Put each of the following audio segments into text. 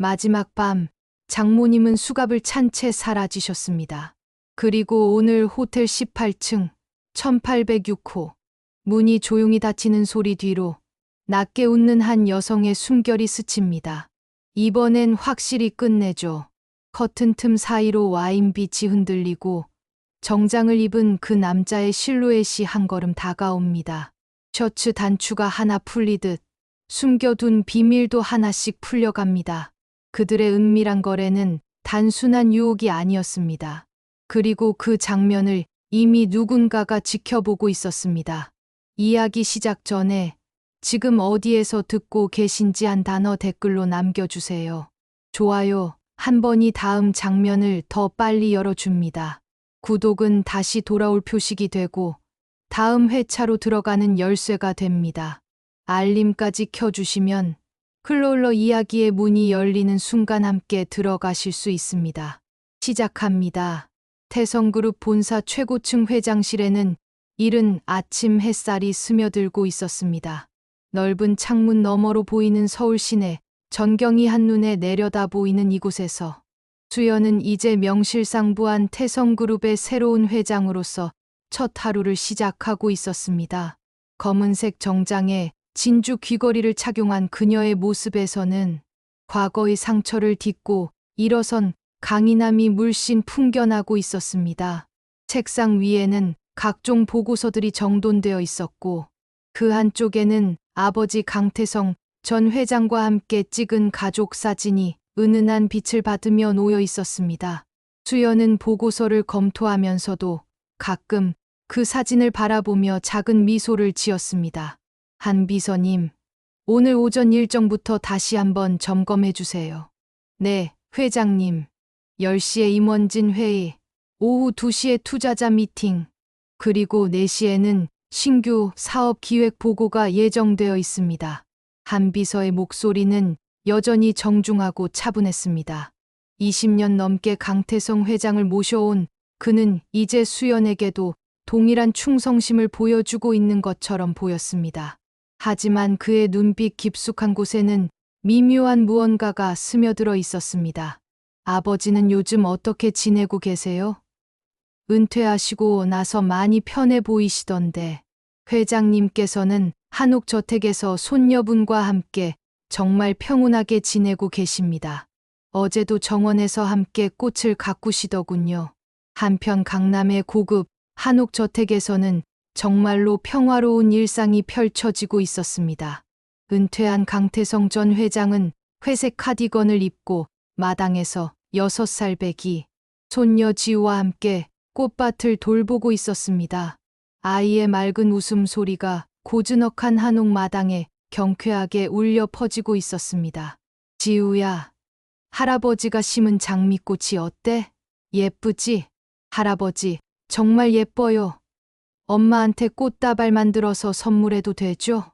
마지막 밤 장모님은 수갑을 찬 채 사라지셨습니다. 그리고 오늘 호텔 18층 1806호 문이 조용히 닫히는 소리 뒤로 낮게 웃는 한 여성의 숨결이 스칩니다. 이번엔 확실히 끝내죠. 커튼 틈 사이로 와인빛이 흔들리고 정장을 입은 그 남자의 실루엣이 한 걸음 다가옵니다. 셔츠 단추가 하나 풀리듯 숨겨둔 비밀도 하나씩 풀려갑니다. 그들의 은밀한 거래는 단순한 유혹이 아니었습니다. 그리고 그 장면을 이미 누군가가 지켜보고 있었습니다. 이야기 시작 전에 지금 어디에서 듣고 계신지 한 단어 댓글로 남겨주세요. 좋아요 한 번이 다음 장면을 더 빨리 열어줍니다. 구독은 다시 돌아올 표식이 되고 다음 회차로 들어가는 열쇠가 됩니다. 알림까지 켜주시면 클롤러 이야기의 문이 열리는 순간 함께 들어가실 수 있습니다. 시작합니다. 태성그룹 본사 최고층 회장실에는 이른 아침 햇살이 스며들고 있었습니다. 넓은 창문 너머로 보이는 서울 시내, 전경이 한눈에 내려다 보이는 이곳에서 수연은 이제 명실상부한 태성그룹의 새로운 회장으로서 첫 하루를 시작하고 있었습니다. 검은색 정장에 진주 귀걸이를 착용한 그녀의 모습에서는 과거의 상처를 딛고 일어선 강인함이 물씬 풍겨나고 있었습니다. 책상 위에는 각종 보고서들이 정돈되어 있었고 그 한쪽에는 아버지 강태성 전 회장과 함께 찍은 가족 사진이 은은한 빛을 받으며 놓여 있었습니다. 수연은 보고서를 검토하면서도 가끔 그 사진을 바라보며 작은 미소를 지었습니다. 한 비서님, 오늘 오전 일정부터 다시 한번 점검해 주세요. 네, 회장님. 10시에 임원진 회의, 오후 2시에 투자자 미팅, 그리고 4시에는 신규 사업 기획 보고가 예정되어 있습니다. 한 비서의 목소리는 여전히 정중하고 차분했습니다. 20년 넘게 강태성 회장을 모셔온 그는 이제 수연에게도 동일한 충성심을 보여주고 있는 것처럼 보였습니다. 하지만 그의 눈빛 깊숙한 곳에는 미묘한 무언가가 스며들어 있었습니다. 아버지는 요즘 어떻게 지내고 계세요? 은퇴하시고 나서 많이 편해 보이시던데 회장님께서는 한옥저택에서 손녀분과 함께 정말 평온하게 지내고 계십니다. 어제도 정원에서 함께 꽃을 가꾸시더군요. 한편 강남의 고급 한옥저택에서는 정말로 평화로운 일상이 펼쳐지고 있었습니다. 은퇴한 강태성 전 회장은 회색 카디건을 입고 마당에서 6살 배기 손녀 지우와 함께 꽃밭을 돌보고 있었습니다. 아이의 맑은 웃음소리가 고즈넉한 한옥 마당에 경쾌하게 울려 퍼지고 있었습니다. 지우야, 할아버지가 심은 장미꽃이 어때? 예쁘지? 할아버지, 정말 예뻐요. 엄마한테 꽃다발 만들어서 선물해도 되죠?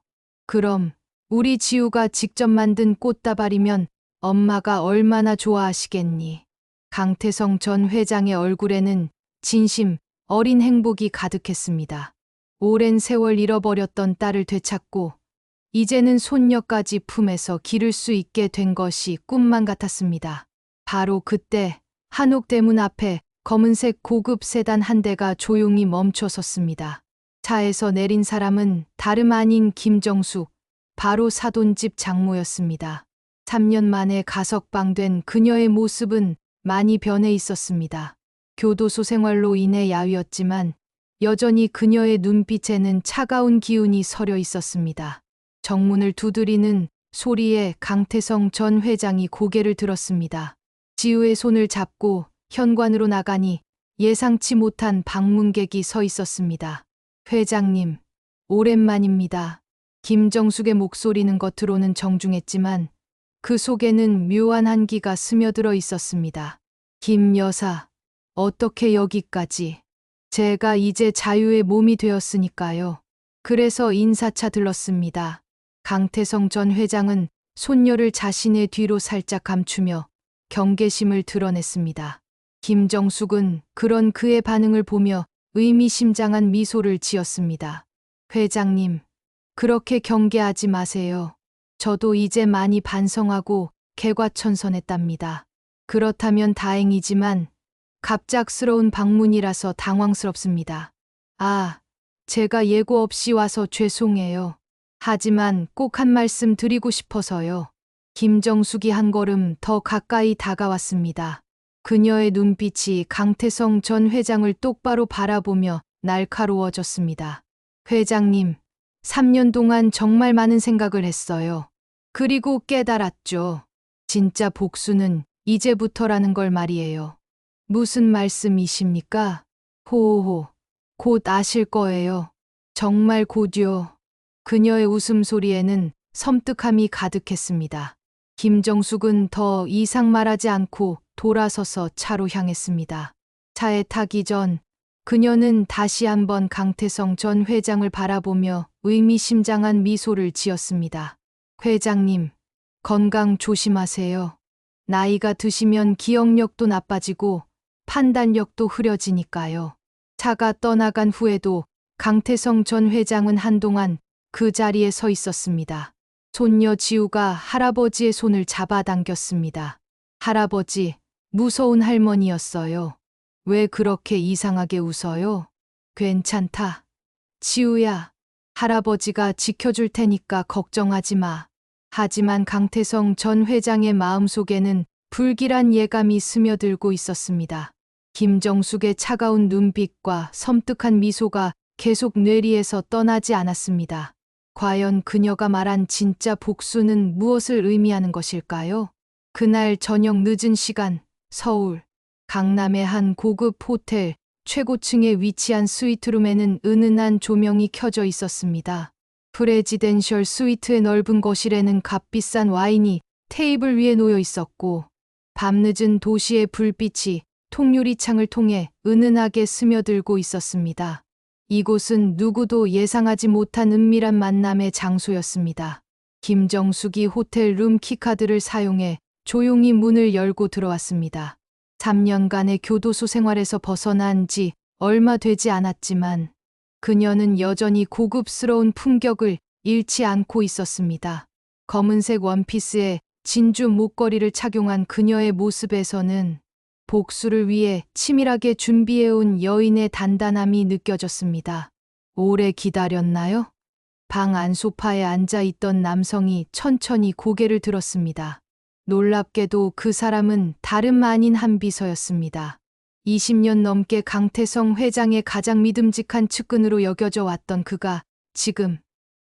그럼 우리 지우가 직접 만든 꽃다발이면 엄마가 얼마나 좋아하시겠니? 강태성 전 회장의 얼굴에는 진심, 어린 행복이 가득했습니다. 오랜 세월 잃어버렸던 딸을 되찾고 이제는 손녀까지 품에서 기를 수 있게 된 것이 꿈만 같았습니다. 바로 그때 한옥대문 앞에 검은색 고급 세단 한 대가 조용히 멈춰 섰습니다. 차에서 내린 사람은 다름 아닌 김정숙, 바로 사돈집 장모였습니다. 3년 만에 가석방된 그녀의 모습은 많이 변해 있었습니다. 교도소 생활로 인해 야위었지만 여전히 그녀의 눈빛에는 차가운 기운이 서려 있었습니다. 정문을 두드리는 소리에 강태성 전 회장이 고개를 들었습니다. 지우의 손을 잡고 현관으로 나가니 예상치 못한 방문객이 서 있었습니다. 회장님, 오랜만입니다. 김정숙의 목소리는 겉으로는 정중했지만 그 속에는 묘한 한기가 스며들어 있었습니다. 김 여사, 어떻게 여기까지? 제가 이제 자유의 몸이 되었으니까요. 그래서 인사차 들렀습니다. 강태성 전 회장은 손녀를 자신의 뒤로 살짝 감추며 경계심을 드러냈습니다. 김정숙은 그런 그의 반응을 보며 의미심장한 미소를 지었습니다. 회장님, 그렇게 경계하지 마세요. 저도 이제 많이 반성하고 개과천선했답니다. 그렇다면 다행이지만 갑작스러운 방문이라서 당황스럽습니다. 아, 제가 예고 없이 와서 죄송해요. 하지만 꼭 한 말씀 드리고 싶어서요. 김정숙이 한 걸음 더 가까이 다가왔습니다. 그녀의 눈빛이 강태성 전 회장을 똑바로 바라보며 날카로워졌습니다. 회장님, 3년 동안 정말 많은 생각을 했어요. 그리고 깨달았죠. 진짜 복수는 이제부터라는 걸 말이에요. 무슨 말씀이십니까? 호호호. 곧 아실 거예요. 정말 곧요. 그녀의 웃음소리에는 섬뜩함이 가득했습니다. 김정숙은 더 이상 말하지 않고 돌아서서 차로 향했습니다. 차에 타기 전 그녀는 다시 한번 강태성 전 회장을 바라보며 의미심장한 미소를 지었습니다. 회장님, 건강 조심하세요. 나이가 드시면 기억력도 나빠지고 판단력도 흐려지니까요. 차가 떠나간 후에도 강태성 전 회장은 한동안 그 자리에 서 있었습니다. 손녀 지우가 할아버지의 손을 잡아당겼습니다. 할아버지, 무서운 할머니였어요. 왜 그렇게 이상하게 웃어요? 괜찮다. 지우야, 할아버지가 지켜줄 테니까 걱정하지 마. 하지만 강태성 전 회장의 마음속에는 불길한 예감이 스며들고 있었습니다. 김정숙의 차가운 눈빛과 섬뜩한 미소가 계속 뇌리에서 떠나지 않았습니다. 과연 그녀가 말한 진짜 복수는 무엇을 의미하는 것일까요? 그날 저녁 늦은 시간, 서울, 강남의 한 고급 호텔 최고층에 위치한 스위트룸에는 은은한 조명이 켜져 있었습니다. 프레지덴셜 스위트의 넓은 거실에는 값비싼 와인이 테이블 위에 놓여 있었고, 밤늦은 도시의 불빛이 통유리 창을 통해 은은하게 스며들고 있었습니다. 이곳은 누구도 예상하지 못한 은밀한 만남의 장소였습니다. 김정숙이 호텔 룸 키카드를 사용해 조용히 문을 열고 들어왔습니다. 3년간의 교도소 생활에서 벗어난 지 얼마 되지 않았지만 그녀는 여전히 고급스러운 품격을 잃지 않고 있었습니다. 검은색 원피스에 진주 목걸이를 착용한 그녀의 모습에서는 복수를 위해 치밀하게 준비해온 여인의 단단함이 느껴졌습니다. 오래 기다렸나요? 방 안 소파에 앉아 있던 남성이 천천히 고개를 들었습니다. 놀랍게도 그 사람은 다름 아닌 한 비서였습니다. 20년 넘게 강태성 회장의 가장 믿음직한 측근으로 여겨져 왔던 그가 지금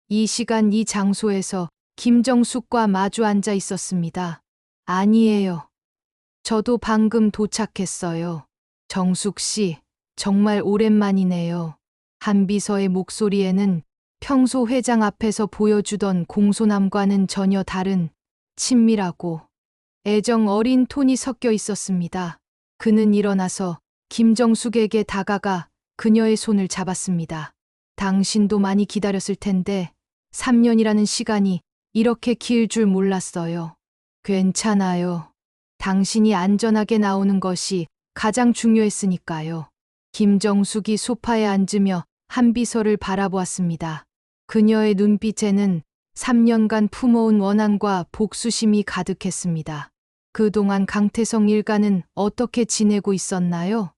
이 시간 이 장소에서 김정숙과 마주 앉아 있었습니다. 아니에요. 저도 방금 도착했어요. 정숙 씨, 정말 오랜만이네요. 한 비서의 목소리에는 평소 회장 앞에서 보여주던 공손함과는 전혀 다른 친밀하고 애정 어린 톤이 섞여 있었습니다. 그는 일어나서 김정숙에게 다가가 그녀의 손을 잡았습니다. 당신도 많이 기다렸을 텐데 3년이라는 시간이 이렇게 길 줄 몰랐어요. 괜찮아요. 당신이 안전하게 나오는 것이 가장 중요했으니까요. 김정숙이 소파에 앉으며 한 비서를 바라보았습니다. 그녀의 눈빛에는 3년간 품어온 원한과 복수심이 가득했습니다. 그동안 강태성 일가는 어떻게 지내고 있었나요?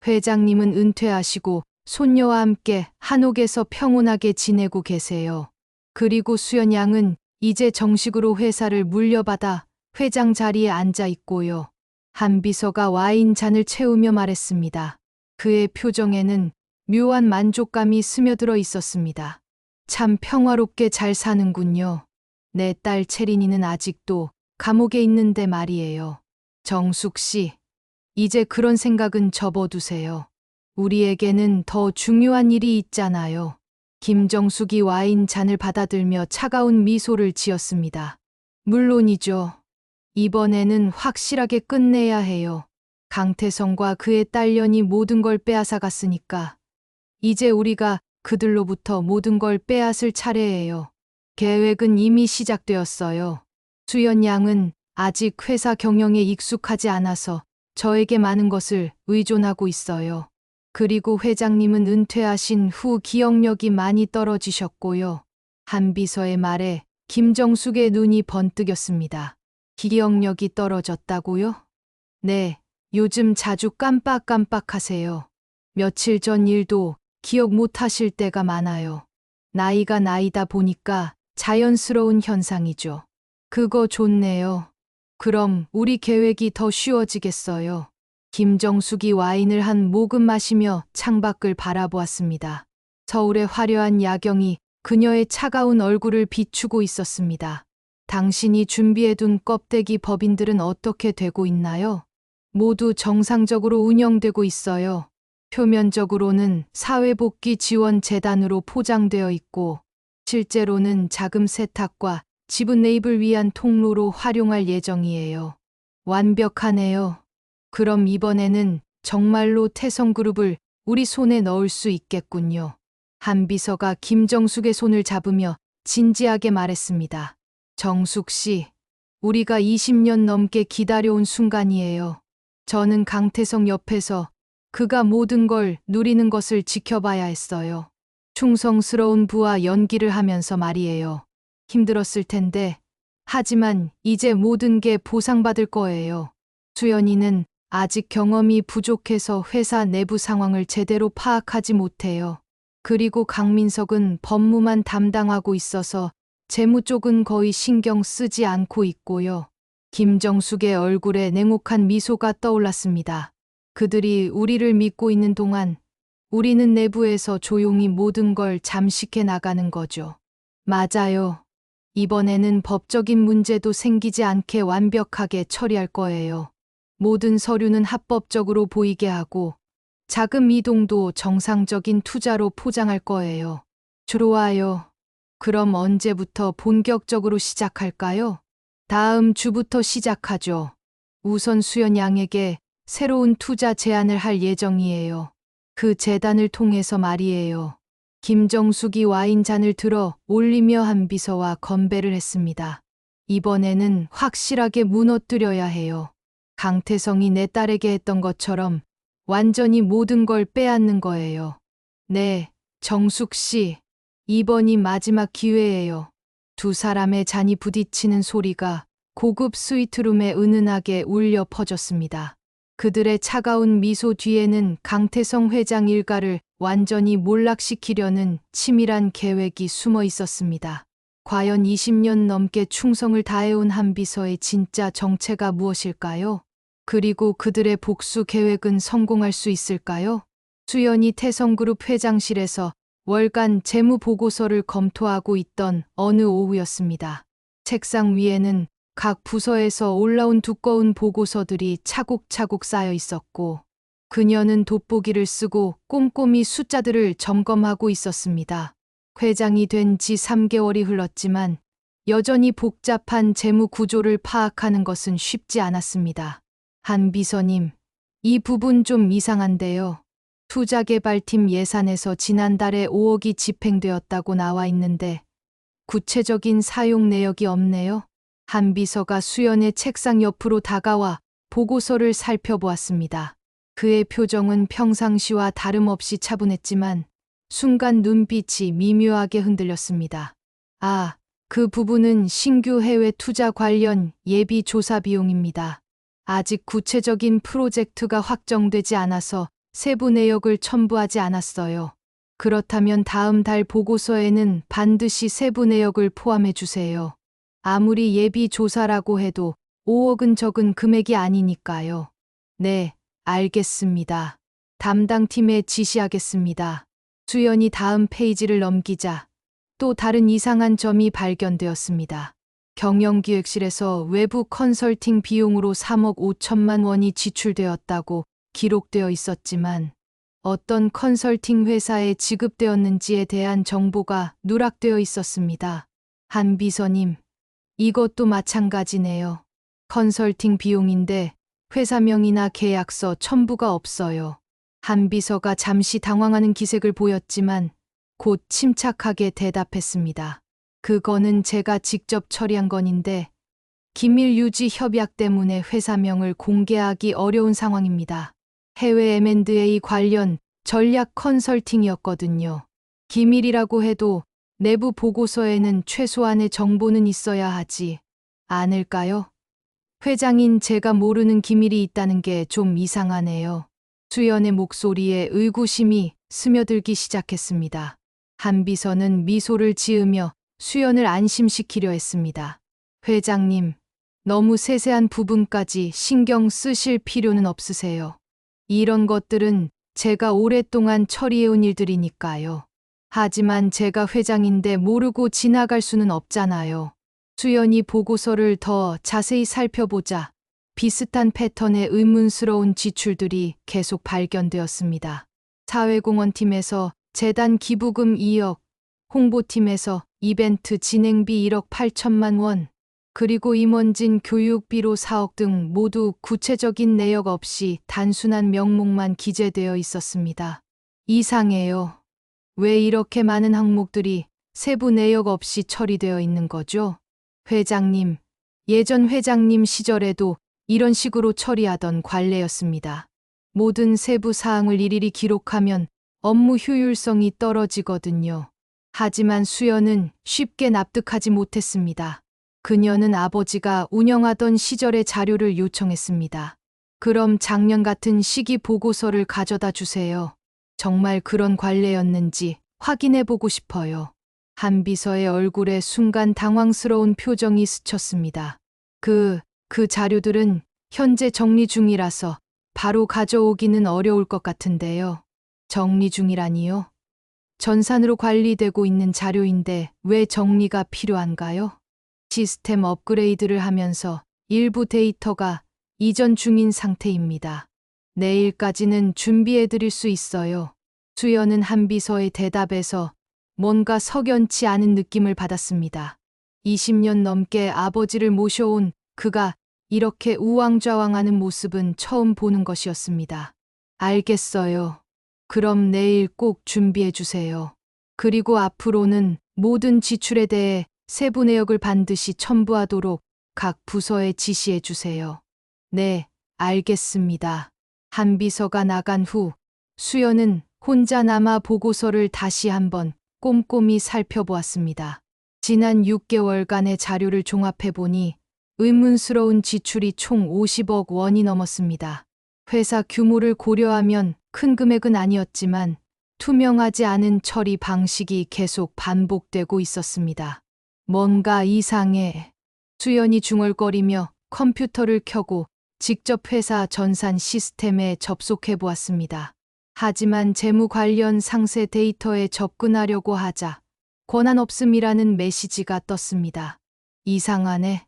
회장님은 은퇴하시고 손녀와 함께 한옥에서 평온하게 지내고 계세요. 그리고 수연 양은 이제 정식으로 회사를 물려받아 회장 자리에 앉아 있고요. 한 비서가 와인 잔을 채우며 말했습니다. 그의 표정에는 묘한 만족감이 스며들어 있었습니다. 참 평화롭게 잘 사는군요. 내 딸 채린이는 아직도 감옥에 있는데 말이에요. 정숙 씨, 이제 그런 생각은 접어두세요. 우리에게는 더 중요한 일이 있잖아요. 김정숙이 와인 잔을 받아들며 차가운 미소를 지었습니다. 물론이죠. 이번에는 확실하게 끝내야 해요. 강태성과 그의 딸년이 모든 걸 빼앗아갔으니까 이제 우리가 그들로부터 모든 걸 빼앗을 차례예요. 계획은 이미 시작되었어요. 수연 양은 아직 회사 경영에 익숙하지 않아서 저에게 많은 것을 의존하고 있어요. 그리고 회장님은 은퇴하신 후 기억력이 많이 떨어지셨고요. 한 비서의 말에 김정숙의 눈이 번뜩였습니다. 기억력이 떨어졌다고요? 네, 요즘 자주 깜빡깜빡하세요. 며칠 전 일도 기억 못 하실 때가 많아요. 나이가 나이다 보니까 자연스러운 현상이죠. 그거 좋네요. 그럼 우리 계획이 더 쉬워지겠어요. 김정숙이 와인을 한 모금 마시며 창밖을 바라보았습니다. 서울의 화려한 야경이 그녀의 차가운 얼굴을 비추고 있었습니다. 당신이 준비해둔 껍데기 법인들은 어떻게 되고 있나요? 모두 정상적으로 운영되고 있어요. 표면적으로는 사회복지 지원 재단으로 포장되어 있고, 실제로는 자금 세탁과 지분 매입을 위한 통로로 활용할 예정이에요. 완벽하네요. 그럼 이번에는 정말로 태성그룹을 우리 손에 넣을 수 있겠군요. 한 비서가 김정숙의 손을 잡으며 진지하게 말했습니다. 정숙 씨, 우리가 20년 넘게 기다려온 순간이에요. 저는 강태성 옆에서 그가 모든 걸 누리는 것을 지켜봐야 했어요. 충성스러운 부하 연기를 하면서 말이에요. 힘들었을 텐데, 하지만 이제 모든 게 보상받을 거예요. 수연이는 아직 경험이 부족해서 회사 내부 상황을 제대로 파악하지 못해요. 그리고 강민석은 법무만 담당하고 있어서 재무 쪽은 거의 신경 쓰지 않고 있고요. 김정숙의 얼굴에 냉혹한 미소가 떠올랐습니다. 그들이 우리를 믿고 있는 동안 우리는 내부에서 조용히 모든 걸 잠식해 나가는 거죠. 맞아요. 이번에는 법적인 문제도 생기지 않게 완벽하게 처리할 거예요. 모든 서류는 합법적으로 보이게 하고 자금 이동도 정상적인 투자로 포장할 거예요. 좋아요. 그럼 언제부터 본격적으로 시작할까요? 다음 주부터 시작하죠. 우선 수연 양에게 새로운 투자 제안을 할 예정이에요. 그 재단을 통해서 말이에요. 김정숙이 와인잔을 들어 올리며 한 비서와 건배를 했습니다. 이번에는 확실하게 무너뜨려야 해요. 강태성이 내 딸에게 했던 것처럼 완전히 모든 걸 빼앗는 거예요. 네, 정숙 씨. 이번이 마지막 기회예요. 두 사람의 잔이 부딪히는 소리가 고급 스위트룸에 은은하게 울려 퍼졌습니다. 그들의 차가운 미소 뒤에는 강태성 회장 일가를 완전히 몰락시키려는 치밀한 계획이 숨어 있었습니다. 과연 20년 넘게 충성을 다해온 한 비서의 진짜 정체가 무엇일까요? 그리고 그들의 복수 계획은 성공할 수 있을까요? 수연이 태성그룹 회장실에서 월간 재무 보고서를 검토하고 있던 어느 오후였습니다. 책상 위에는 각 부서에서 올라온 두꺼운 보고서들이 차곡차곡 쌓여 있었고, 그녀는 돋보기를 쓰고 꼼꼼히 숫자들을 점검하고 있었습니다. 회장이 된 지 3개월이 흘렀지만 여전히 복잡한 재무 구조를 파악하는 것은 쉽지 않았습니다. 한 비서님, 이 부분 좀 이상한데요. 투자개발팀 예산에서 지난달에 5억이 집행되었다고 나와 있는데 구체적인 사용 내역이 없네요. 한 비서가 수연의 책상 옆으로 다가와 보고서를 살펴보았습니다. 그의 표정은 평상시와 다름없이 차분했지만 순간 눈빛이 미묘하게 흔들렸습니다. 아, 그 부분은 신규 해외 투자 관련 예비 조사 비용입니다. 아직 구체적인 프로젝트가 확정되지 않아서 세부 내역을 첨부하지 않았어요. 그렇다면 다음 달 보고서에는 반드시 세부 내역을 포함해 주세요. 아무리 예비 조사라고 해도 5억은 적은 금액이 아니니까요. 네, 알겠습니다. 담당팀에 지시하겠습니다. 수연이 다음 페이지를 넘기자 또 다른 이상한 점이 발견되었습니다. 경영기획실에서 외부 컨설팅 비용으로 3억 5천만 원이 지출되었다고 기록되어 있었지만 어떤 컨설팅 회사에 지급되었는지에 대한 정보가 누락되어 있었습니다. 한 비서님, 이것도 마찬가지네요. 컨설팅 비용인데 회사명이나 계약서 첨부가 없어요. 한 비서가 잠시 당황하는 기색을 보였지만 곧 침착하게 대답했습니다. 그거는 제가 직접 처리한 건인데 기밀 유지 협약 때문에 회사명을 공개하기 어려운 상황입니다. 해외 M&A 관련 전략 컨설팅이었거든요. 기밀이라고 해도 내부 보고서에는 최소한의 정보는 있어야 하지 않을까요? 회장인 제가 모르는 기밀이 있다는 게 좀 이상하네요. 수연의 목소리에 의구심이 스며들기 시작했습니다. 한비서는 미소를 지으며 수연을 안심시키려 했습니다. 회장님, 너무 세세한 부분까지 신경 쓰실 필요는 없으세요. 이런 것들은 제가 오랫동안 처리해온 일들이니까요. 하지만 제가 회장인데 모르고 지나갈 수는 없잖아요. 수연이 보고서를 더 자세히 살펴보자 비슷한 패턴의 의문스러운 지출들이 계속 발견되었습니다. 사회공헌팀에서 재단 기부금 2억, 홍보팀에서 이벤트 진행비 1억 8천만 원, 그리고 임원진 교육비로 4억 등 모두 구체적인 내역 없이 단순한 명목만 기재되어 있었습니다. 이상해요. 왜 이렇게 많은 항목들이 세부 내역 없이 처리되어 있는 거죠? 회장님, 예전 회장님 시절에도 이런 식으로 처리하던 관례였습니다. 모든 세부 사항을 일일이 기록하면 업무 효율성이 떨어지거든요. 하지만 수연은 쉽게 납득하지 못했습니다. 그녀는 아버지가 운영하던 시절의 자료를 요청했습니다. 그럼 작년 같은 시기 보고서를 가져다 주세요. 정말 그런 관례였는지 확인해 보고 싶어요. 한비서의 얼굴에 순간 당황스러운 표정이 스쳤습니다. 그 자료들은 현재 정리 중이라서 바로 가져오기는 어려울 것 같은데요. 정리 중이라니요? 전산으로 관리되고 있는 자료인데 왜 정리가 필요한가요? 시스템 업그레이드를 하면서 일부 데이터가 이전 중인 상태입니다. 내일까지는 준비해 드릴 수 있어요. 수연은 한비서의 대답에서 뭔가 석연치 않은 느낌을 받았습니다. 20년 넘게 아버지를 모셔온 그가 이렇게 우왕좌왕하는 모습은 처음 보는 것이었습니다. 알겠어요. 그럼 내일 꼭 준비해 주세요. 그리고 앞으로는 모든 지출에 대해 세부 내역을 반드시 첨부하도록 각 부서에 지시해 주세요. 네, 알겠습니다. 한비서가 나간 후 수연은 혼자 남아 보고서를 다시 한번 꼼꼼히 살펴보았습니다. 지난 6개월간의 자료를 종합해 보니 의문스러운 지출이 총 50억 원이 넘었습니다. 회사 규모를 고려하면 큰 금액은 아니었지만 투명하지 않은 처리 방식이 계속 반복되고 있었습니다. 뭔가 이상해. 수연이 중얼거리며 컴퓨터를 켜고 직접 회사 전산 시스템에 접속해 보았습니다. 하지만 재무 관련 상세 데이터에 접근하려고 하자 권한 없음이라는 메시지가 떴습니다. 이상하네.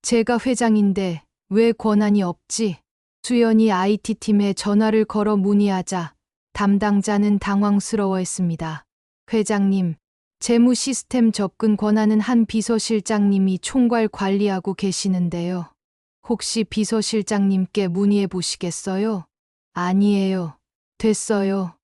제가 회장인데 왜 권한이 없지? 수연이 IT팀에 전화를 걸어 문의하자 담당자는 당황스러워했습니다. 회장님, 재무 시스템 접근 권한은 한 비서실장님이 총괄 관리하고 계시는데요. 혹시 비서실장님께 문의해 보시겠어요? 아니에요. 됐어요.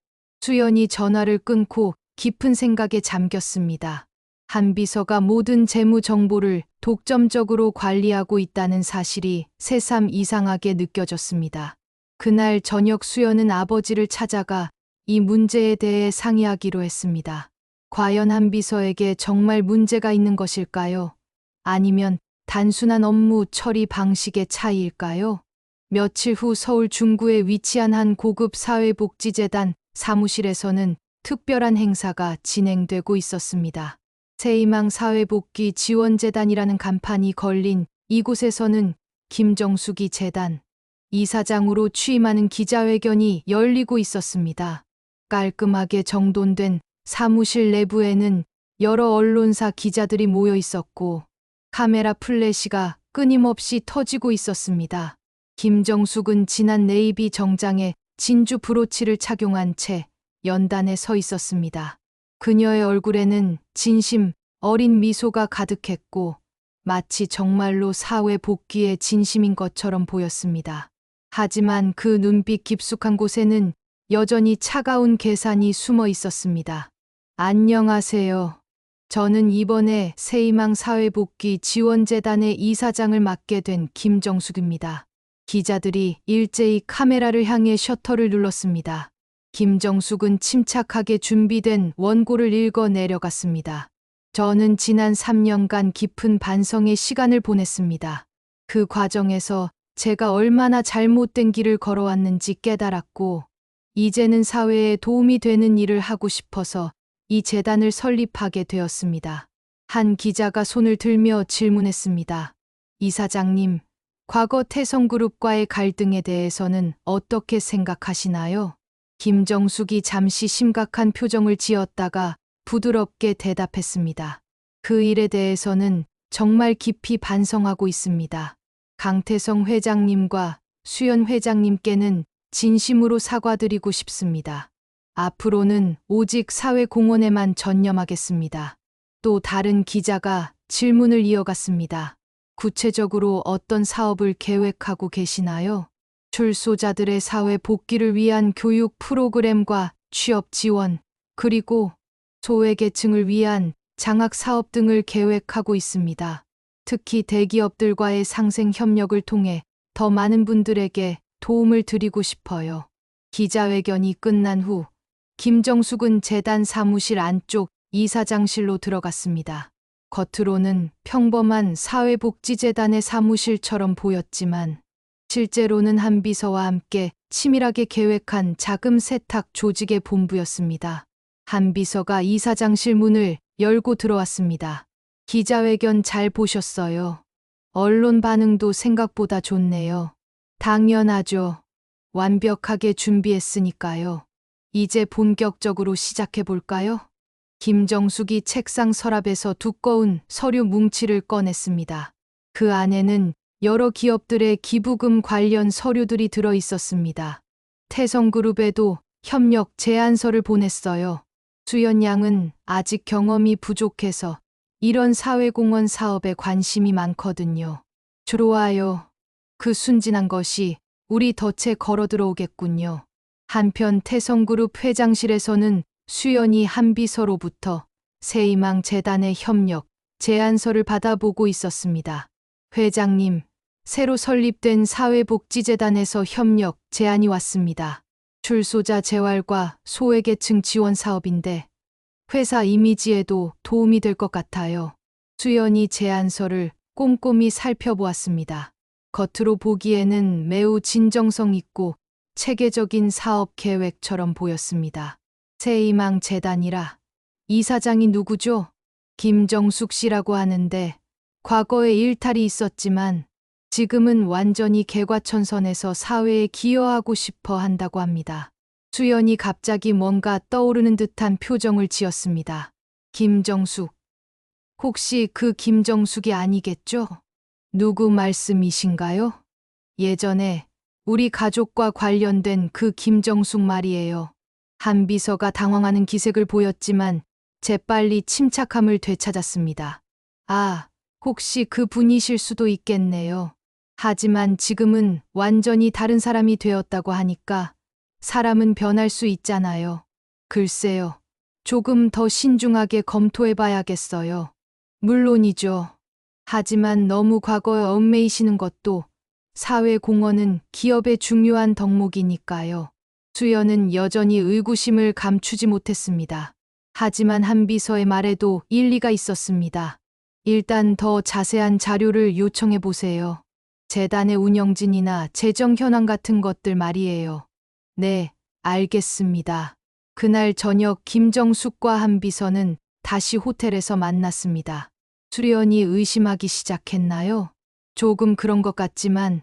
수연이 전화를 끊고 깊은 생각에 잠겼습니다. 한 비서가 모든 재무 정보를 독점적으로 관리하고 있다는 사실이 새삼 이상하게 느껴졌습니다. 그날 저녁 수연은 아버지를 찾아가 이 문제에 대해 상의하기로 했습니다. 과연 한 비서에게 정말 문제가 있는 것일까요? 아니면 단순한 업무 처리 방식의 차이일까요? 며칠 후 서울 중구에 위치한 한 고급 사회복지재단 사무실에서는 특별한 행사가 진행되고 있었습니다. 새희망 사회복귀 지원재단이라는 간판이 걸린 이곳에서는 김정숙이 재단 이사장으로 취임하는 기자회견이 열리고 있었습니다. 깔끔하게 정돈된 사무실 내부에는 여러 언론사 기자들이 모여 있었고 카메라 플래시가 끊임없이 터지고 있었습니다. 김정숙은 진한 네이비 정장에 진주 브로치를 착용한 채 연단에 서 있었습니다. 그녀의 얼굴에는 진심 어린 미소가 가득했고 마치 정말로 사회 복귀의 진심인 것처럼 보였습니다. 하지만 그 눈빛 깊숙한 곳에는 여전히 차가운 계산이 숨어 있었습니다. 안녕하세요. 저는 이번에 새희망 사회복귀 지원재단의 이사장을 맡게 된 김정숙입니다. 기자들이 일제히 카메라를 향해 셔터를 눌렀습니다. 김정숙은 침착하게 준비된 원고를 읽어 내려갔습니다. 저는 지난 3년간 깊은 반성의 시간을 보냈습니다. 그 과정에서 제가 얼마나 잘못된 길을 걸어왔는지 깨달았고, 이제는 사회에 도움이 되는 일을 하고 싶어서 이 재단을 설립하게 되었습니다. 한 기자가 손을 들며 질문했습니다. 이사장님, 과거 태성그룹과의 갈등에 대해서는 어떻게 생각하시나요? 김정숙이 잠시 심각한 표정을 지었다가 부드럽게 대답했습니다. 그 일에 대해서는 정말 깊이 반성하고 있습니다. 강태성 회장님과 수연 회장님께는 진심으로 사과드리고 싶습니다. 앞으로는 오직 사회 공헌에만 전념하겠습니다. 또 다른 기자가 질문을 이어갔습니다. 구체적으로 어떤 사업을 계획하고 계시나요? 출소자들의 사회 복귀를 위한 교육 프로그램과 취업 지원, 그리고 소외계층을 위한 장학 사업 등을 계획하고 있습니다. 특히 대기업들과의 상생 협력을 통해 더 많은 분들에게 도움을 드리고 싶어요. 기자회견이 끝난 후 김정숙은 재단 사무실 안쪽 이사장실로 들어갔습니다. 겉으로는 평범한 사회복지재단의 사무실처럼 보였지만 실제로는 한 비서와 함께 치밀하게 계획한 자금 세탁 조직의 본부였습니다. 한 비서가 이사장실 문을 열고 들어왔습니다. 기자회견 잘 보셨어요. 언론 반응도 생각보다 좋네요. 당연하죠. 완벽하게 준비했으니까요. 이제 본격적으로 시작해 볼까요? 김정숙이 책상 서랍에서 두꺼운 서류 뭉치를 꺼냈습니다. 그 안에는 여러 기업들의 기부금 관련 서류들이 들어 있었습니다. 태성그룹에도 협력 제안서를 보냈어요. 수연 양은 아직 경험이 부족해서 이런 사회공헌 사업에 관심이 많거든요. 좋아요. 그 순진한 것이 우리 덫에 걸어 들어오겠군요. 한편 태성그룹 회장실에서는 수연이 한 비서로부터 새희망 재단의 협력 제안서를 받아보고 있었습니다. 회장님, 새로 설립된 사회복지재단에서 협력 제안이 왔습니다. 출소자 재활과 소외계층 지원 사업인데 회사 이미지에도 도움이 될 것 같아요. 수연이 제안서를 꼼꼼히 살펴보았습니다. 겉으로 보기에는 매우 진정성 있고 체계적인 사업 계획처럼 보였습니다. 새희망 재단이라 이사장이 누구죠? 김정숙 씨라고 하는데 과거에 일탈이 있었지만 지금은 완전히 개과천선해서 사회에 기여하고 싶어 한다고 합니다. 수연이 갑자기 뭔가 떠오르는 듯한 표정을 지었습니다. 김정숙. 혹시 그 김정숙이 아니겠죠? 누구 말씀이신가요? 예전에 우리 가족과 관련된 그 김정숙 말이에요. 한 비서가 당황하는 기색을 보였지만 재빨리 침착함을 되찾았습니다. 아, 혹시 그 분이실 수도 있겠네요. 하지만 지금은 완전히 다른 사람이 되었다고 하니까 사람은 변할 수 있잖아요. 글쎄요. 조금 더 신중하게 검토해 봐야겠어요. 물론이죠. 하지만 너무 과거에 얽매이시는 것도 사회 공헌은 기업의 중요한 덕목이니까요. 수연은 여전히 의구심을 감추지 못했습니다. 하지만 한 비서의 말에도 일리가 있었습니다. 일단 더 자세한 자료를 요청해 보세요. 재단의 운영진이나 재정 현황 같은 것들 말이에요. 네, 알겠습니다. 그날 저녁 김정숙과 한 비서는 다시 호텔에서 만났습니다. 수연이 의심하기 시작했나요? 조금 그런 것 같지만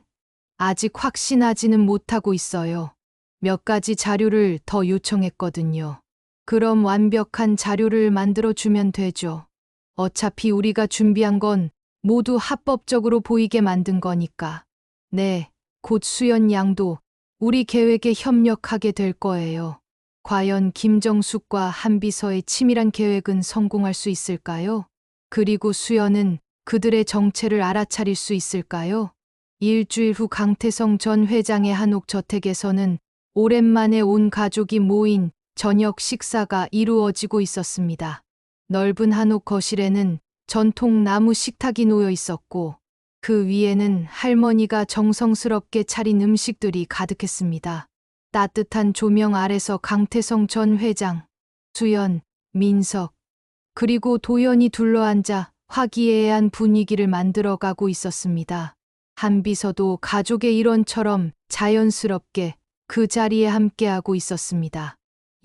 아직 확신하지는 못하고 있어요. 몇 가지 자료를 더 요청했거든요. 그럼 완벽한 자료를 만들어주면 되죠. 어차피 우리가 준비한 건 모두 합법적으로 보이게 만든 거니까. 네, 곧 수연 양도 우리 계획에 협력하게 될 거예요. 과연 김정숙과 한 비서의 치밀한 계획은 성공할 수 있을까요? 그리고 수연은 그들의 정체를 알아차릴 수 있을까요? 일주일 후 강태성 전 회장의 한옥 저택에서는 오랜만에 온 가족이 모인 저녁 식사가 이루어지고 있었습니다. 넓은 한옥 거실에는 전통 나무 식탁이 놓여 있었고 그 위에는 할머니가 정성스럽게 차린 음식들이 가득했습니다. 따뜻한 조명 아래서 강태성 전 회장, 수연, 민석, 그리고 도연이 둘러앉아 화기애애한 분위기를 만들어가고 있었습니다. 한비서도 가족의 일원처럼 자연스럽게 그 자리에 함께하고 있었습니다.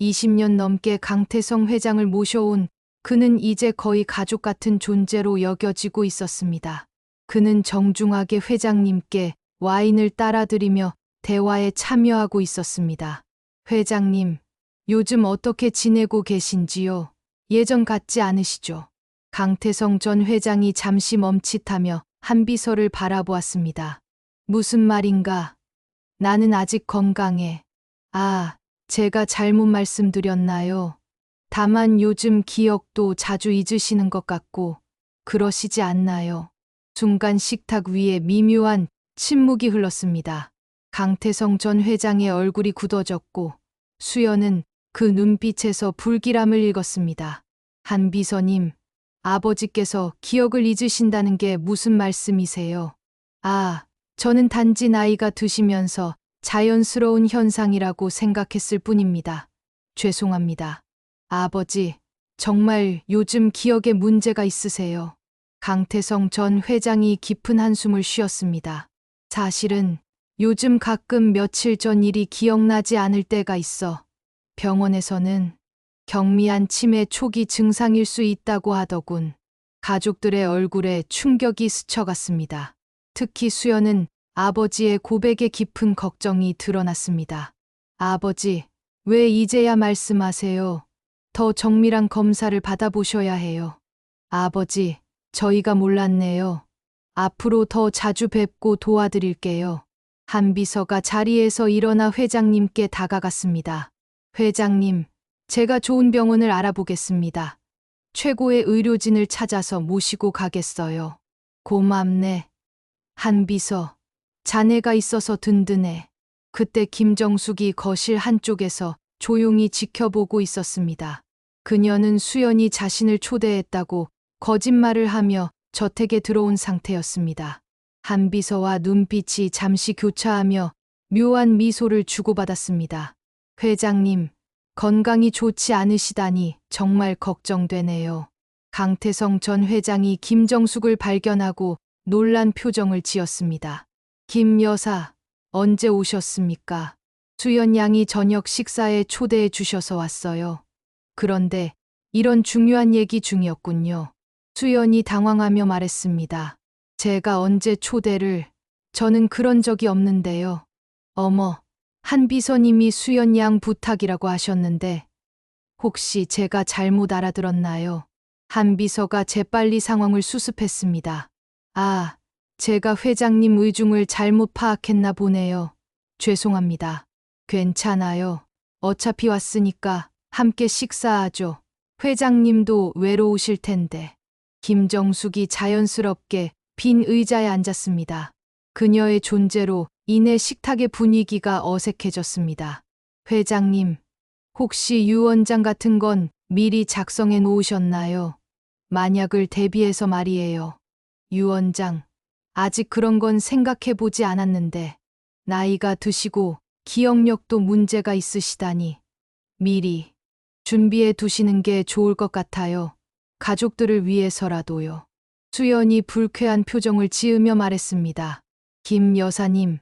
20년 넘게 강태성 회장을 모셔온 그는 이제 거의 가족 같은 존재로 여겨지고 있었습니다. 그는 정중하게 회장님께 와인을 따라드리며 대화에 참여하고 있었습니다. 회장님, 요즘 어떻게 지내고 계신지요? 예전 같지 않으시죠? 강태성 전 회장이 잠시 멈칫하며 한비서를 바라보았습니다. 무슨 말인가? 나는 아직 건강해. 아, 제가 잘못 말씀드렸나요? 다만 요즘 기억도 자주 잊으시는 것 같고, 그러시지 않나요? 순간 식탁 위에 미묘한 침묵이 흘렀습니다. 강태성 전 회장의 얼굴이 굳어졌고, 수연은 그 눈빛에서 불길함을 읽었습니다. 한비서님, 아버지께서 기억을 잊으신다는 게 무슨 말씀이세요? 아, 저는 단지 나이가 드시면서 자연스러운 현상이라고 생각했을 뿐입니다. 죄송합니다. 아버지, 정말 요즘 기억에 문제가 있으세요? 강태성 전 회장이 깊은 한숨을 쉬었습니다. 사실은 요즘 가끔 며칠 전 일이 기억나지 않을 때가 있어. 병원에서는 경미한 치매 초기 증상일 수 있다고 하더군. 가족들의 얼굴에 충격이 스쳐갔습니다. 특히 수연은 아버지의 고백에 깊은 걱정이 드러났습니다. 아버지, 왜 이제야 말씀하세요? 더 정밀한 검사를 받아보셔야 해요. 아버지, 저희가 몰랐네요. 앞으로 더 자주 뵙고 도와드릴게요. 한비서가 자리에서 일어나 회장님께 다가갔습니다. 회장님, 제가 좋은 병원을 알아보겠습니다. 최고의 의료진을 찾아서 모시고 가겠어요. 고맙네. 한비서, 자네가 있어서 든든해. 그때 김정숙이 거실 한쪽에서 조용히 지켜보고 있었습니다. 그녀는 수연이 자신을 초대했다고 거짓말을 하며 저택에 들어온 상태였습니다. 한비서와 눈빛이 잠시 교차하며 묘한 미소를 주고받았습니다. 회장님, 건강이 좋지 않으시다니 정말 걱정되네요. 강태성 전 회장이 김정숙을 발견하고 놀란 표정을 지었습니다. 김 여사, 언제 오셨습니까? 수연 양이 저녁 식사에 초대해 주셔서 왔어요. 그런데 이런 중요한 얘기 중이었군요. 수연이 당황하며 말했습니다. 제가 언제 초대를, 저는 그런 적이 없는데요. 어머, 한비서님이 수연 양 부탁이라고 하셨는데, 혹시 제가 잘못 알아들었나요? 한비서가 재빨리 상황을 수습했습니다. 아, 제가 회장님 의중을 잘못 파악했나 보네요. 죄송합니다. 괜찮아요. 어차피 왔으니까 함께 식사하죠. 회장님도 외로우실 텐데. 김정숙이 자연스럽게 빈 의자에 앉았습니다. 그녀의 존재로 인해 식탁의 분위기가 어색해졌습니다. 회장님, 혹시 유언장 같은 건 미리 작성해 놓으셨나요? 만약을 대비해서 말이에요. 유언장, 아직 그런 건 생각해 보지 않았는데, 나이가 드시고 기억력도 문제가 있으시다니, 미리 준비해 두시는 게 좋을 것 같아요. 가족들을 위해서라도요. 수연이 불쾌한 표정을 지으며 말했습니다. 김 여사님,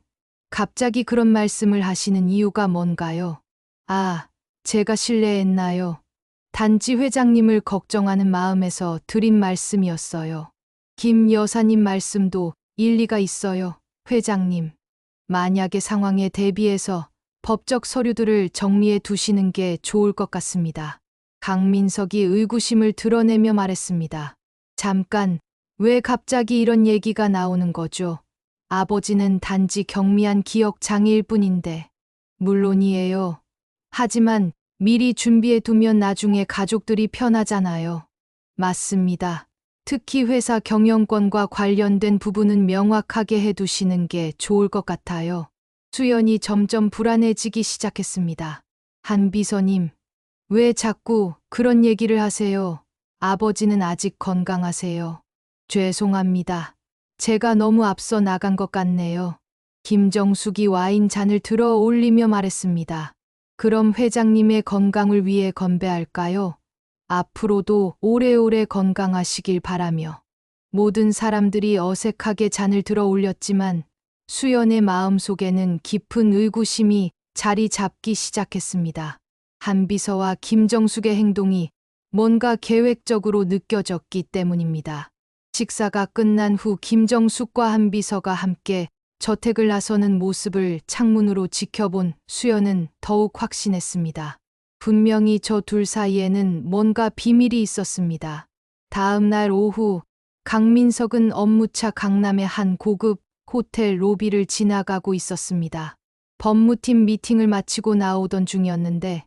갑자기 그런 말씀을 하시는 이유가 뭔가요? 아, 제가 실례했나요? 단지 회장님을 걱정하는 마음에서 드린 말씀이었어요. 김 여사님 말씀도 일리가 있어요, 회장님. 만약의 상황에 대비해서 법적 서류들을 정리해 두시는 게 좋을 것 같습니다. 강민석이 의구심을 드러내며 말했습니다. 잠깐, 왜 갑자기 이런 얘기가 나오는 거죠? 아버지는 단지 경미한 기억 장애일 뿐인데. 물론이에요. 하지만 미리 준비해 두면 나중에 가족들이 편하잖아요. 맞습니다. 특히 회사 경영권과 관련된 부분은 명확하게 해두시는 게 좋을 것 같아요. 수연이 점점 불안해지기 시작했습니다. 한비서님, 왜 자꾸 그런 얘기를 하세요? 아버지는 아직 건강하세요. 죄송합니다. 제가 너무 앞서 나간 것 같네요. 김정숙이 와인 잔을 들어 올리며 말했습니다. 그럼 회장님의 건강을 위해 건배할까요? 앞으로도 오래오래 건강하시길 바라며. 모든 사람들이 어색하게 잔을 들어 올렸지만 수연의 마음속에는 깊은 의구심이 자리 잡기 시작했습니다. 한비서와 김정숙의 행동이 뭔가 계획적으로 느껴졌기 때문입니다. 식사가 끝난 후 김정숙과 한비서가 함께 저택을 나서는 모습을 창문으로 지켜본 수연은 더욱 확신했습니다. 분명히 저 둘 사이에는 뭔가 비밀이 있었습니다. 다음 날 오후 강민석은 업무차 강남의 한 고급 호텔 로비를 지나가고 있었습니다. 법무팀 미팅을 마치고 나오던 중이었는데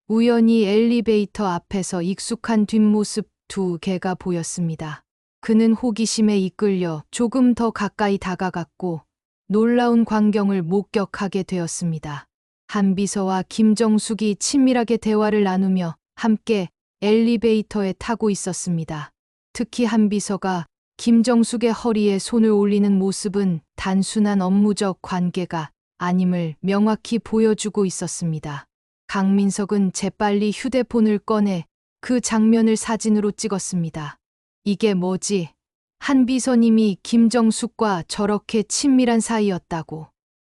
우연히 엘리베이터 앞에서 익숙한 뒷모습 두 개가 보였습니다. 그는 호기심에 이끌려 조금 더 가까이 다가갔고 놀라운 광경을 목격하게 되었습니다. 한비서와 김정숙이 친밀하게 대화를 나누며 함께 엘리베이터에 타고 있었습니다. 특히 한비서가 김정숙의 허리에 손을 올리는 모습은 단순한 업무적 관계가 아님을 명확히 보여주고 있었습니다. 강민석은 재빨리 휴대폰을 꺼내 그 장면을 사진으로 찍었습니다. 이게 뭐지? 한비서님이 김정숙과 저렇게 친밀한 사이였다고.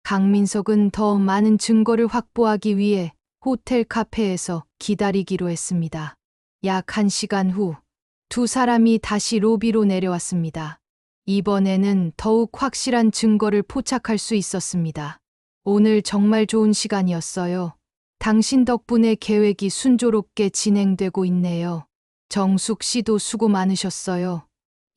강민석은 더 많은 증거를 확보하기 위해 호텔 카페에서 기다리기로 했습니다. 약 1시간 후 두 사람이 다시 로비로 내려왔습니다. 이번에는 더욱 확실한 증거를 포착할 수 있었습니다. 오늘 정말 좋은 시간이었어요. 당신 덕분에 계획이 순조롭게 진행되고 있네요. 정숙 씨도 수고 많으셨어요.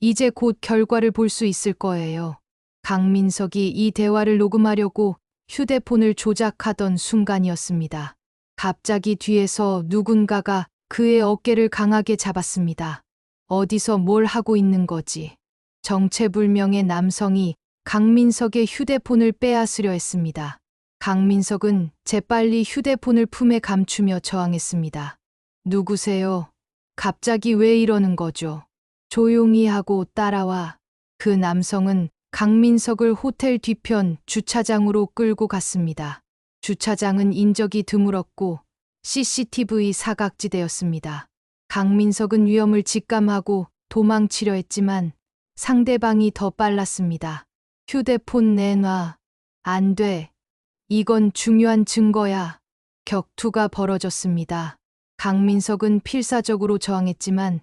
이제 곧 결과를 볼 수 있을 거예요. 강민석이 이 대화를 녹음하려고 휴대폰을 조작하던 순간이었습니다. 갑자기 뒤에서 누군가가 그의 어깨를 강하게 잡았습니다. 어디서 뭘 하고 있는 거지? 정체불명의 남성이 강민석의 휴대폰을 빼앗으려 했습니다. 강민석은 재빨리 휴대폰을 품에 감추며 저항했습니다. 누구세요? 갑자기 왜 이러는 거죠? 조용히 하고 따라와. 그 남성은 강민석을 호텔 뒤편 주차장으로 끌고 갔습니다. 주차장은 인적이 드물었고 CCTV 사각지대였습니다. 강민석은 위험을 직감하고 도망치려 했지만 상대방이 더 빨랐습니다. 휴대폰 내놔. 안 돼. 이건 중요한 증거야. 격투가 벌어졌습니다. 강민석은 필사적으로 저항했지만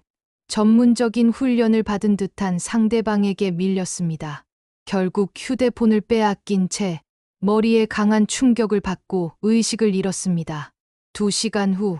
전문적인 훈련을 받은 듯한 상대방에게 밀렸습니다. 결국 휴대폰을 빼앗긴 채 머리에 강한 충격을 받고 의식을 잃었습니다. 2시간 후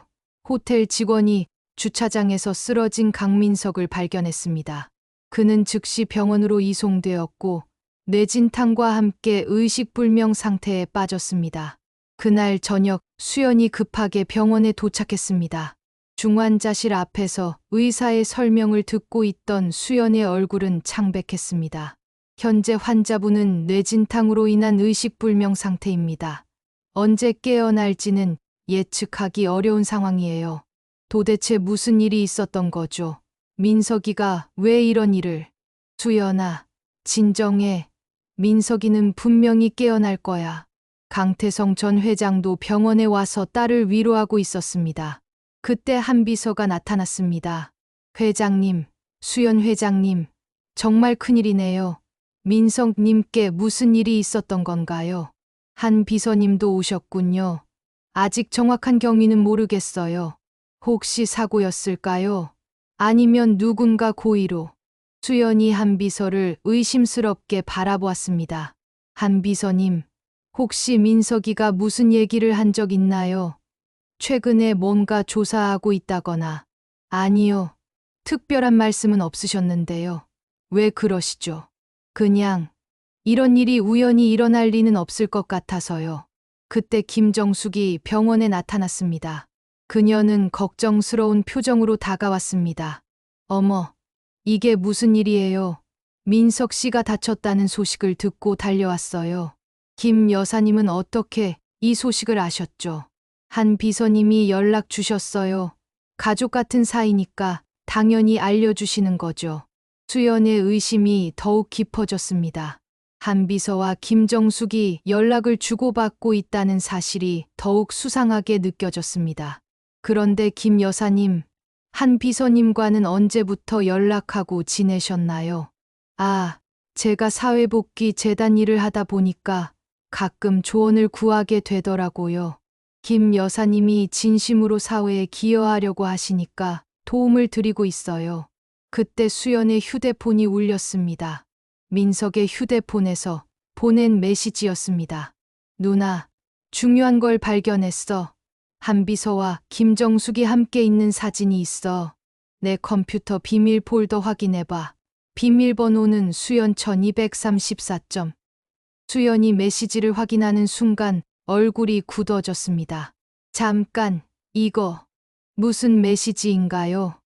호텔 직원이 주차장에서 쓰러진 강민석을 발견했습니다. 그는 즉시 병원으로 이송되었고 뇌진탕과 함께 의식불명 상태에 빠졌습니다. 그날 저녁 수연이 급하게 병원에 도착했습니다. 중환자실 앞에서 의사의 설명을 듣고 있던 수연의 얼굴은 창백했습니다. 현재 환자분은 뇌진탕으로 인한 의식불명 상태입니다. 언제 깨어날지는 예측하기 어려운 상황이에요. 도대체 무슨 일이 있었던 거죠? 민석이가 왜 이런 일을? 수연아, 진정해. 민석이는 분명히 깨어날 거야. 강태성 전 회장도 병원에 와서 딸을 위로하고 있었습니다. 그때 한비서가 나타났습니다. 회장님, 수연 회장님, 정말 큰일이네요. 민석님께 무슨 일이 있었던 건가요? 한 비서님도 오셨군요. 아직 정확한 경위는 모르겠어요. 혹시 사고였을까요? 아니면 누군가 고의로? 수연이 한 비서를 의심스럽게 바라보았습니다. 한 비서님, 혹시 민석이가 무슨 얘기를 한 적 있나요? 최근에 뭔가 조사하고 있다거나. 아니요. 특별한 말씀은 없으셨는데요. 왜 그러시죠? 그냥 이런 일이 우연히 일어날 리는 없을 것 같아서요. 그때 김정숙이 병원에 나타났습니다. 그녀는 걱정스러운 표정으로 다가왔습니다. 어머, 이게 무슨 일이에요? 민석 씨가 다쳤다는 소식을 듣고 달려왔어요. 김 여사님은 어떻게 이 소식을 아셨죠? 한 비서님이 연락 주셨어요. 가족 같은 사이니까 당연히 알려주시는 거죠. 수연의 의심이 더욱 깊어졌습니다. 한 비서와 김정숙이 연락을 주고받고 있다는 사실이 더욱 수상하게 느껴졌습니다. 그런데 김 여사님, 한 비서님과는 언제부터 연락하고 지내셨나요? 아, 제가 사회복지 재단 일을 하다 보니까 가끔 조언을 구하게 되더라고요. 김 여사님이 진심으로 사회에 기여하려고 하시니까 도움을 드리고 있어요. 그때 수연의 휴대폰이 울렸습니다. 민석의 휴대폰에서 보낸 메시지였습니다. 누나, 중요한 걸 발견했어. 한비서와 김정숙이 함께 있는 사진이 있어. 내 컴퓨터 비밀 폴더 확인해봐. 비밀번호는 수연 1234점. 수연이 메시지를 확인하는 순간 얼굴이 굳어졌습니다. 잠깐, 이거 무슨 메시지인가요?